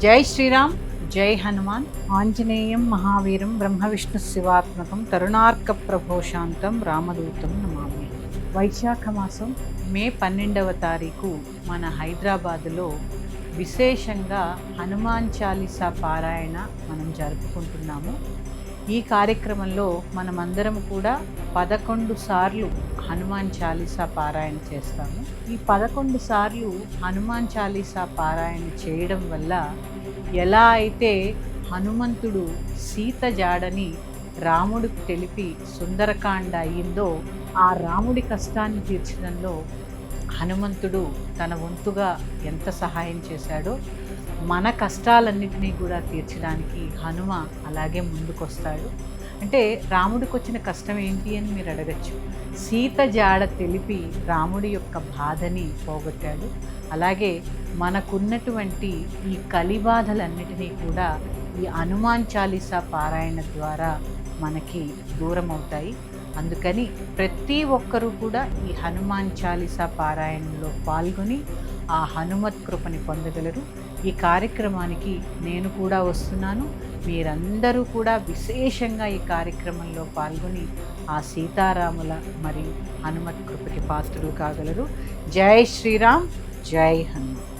జై శ్రీరామ్, జై హనుమాన్. ఆంజనేయం మహావీరం బ్రహ్మ విష్ణు శివాత్మకం తరుణార్క ప్రభోశాంతం రామదూతం నమామి. వైశాఖ మాసం మే 12వ తారీఖు మన హైదరాబాదులో విశేషంగా హనుమాన్ చాలీసా పారాయణ మనం జరుపుకుంటున్నాము. ఈ కార్యక్రమంలో మనమందరం కూడా 11 సార్లు హనుమాన్ చాలీసా పారాయణ చేస్తాము. ఈ 11 సార్లు హనుమాన్ చాలీసా పారాయణ చేయడం వల్ల ఎలా అయితే హనుమంతుడు సీత జాడని రాముడికి తెలిపి సుందరకాండ అయ్యిందో, ఆ రాముడి కష్టాన్ని తీర్చడంలో హనుమంతుడు తన వంతుగా ఎంత సహాయం చేశాడో, మన కష్టాలన్నింటినీ కూడా తీర్చడానికి హనుమ అలాగే ముందుకొస్తాడు. అంటే రాముడికి వచ్చిన కష్టం ఏంటి అని మీరు అడగచ్చు. సీత జాడ తెలిపి రాముడి యొక్క బాధని పోగొట్టాడు. అలాగే మనకున్నటువంటి ఈ కలిబాధలన్నిటినీ కూడా ఈ హనుమాన్ చాలీసా పారాయణ ద్వారా మనకి దూరం అవుతాయి. అందుకని ప్రతి ఒక్కరూ కూడా ఈ హనుమాన్ చాలీసా పారాయణలో పాల్గొని ఆ హనుమత్ కృపని పొందగలరు. ఈ కార్యక్రమానికి నేను కూడా వస్తున్నాను. మీరందరూ కూడా విశేషంగా ఈ కార్యక్రమంలో పాల్గొని ఆ సీతారాముల మరియు హనుమత్ కృపకి పాత్రులు కాగలరు. జై శ్రీరామ్, జై హనుమాన్.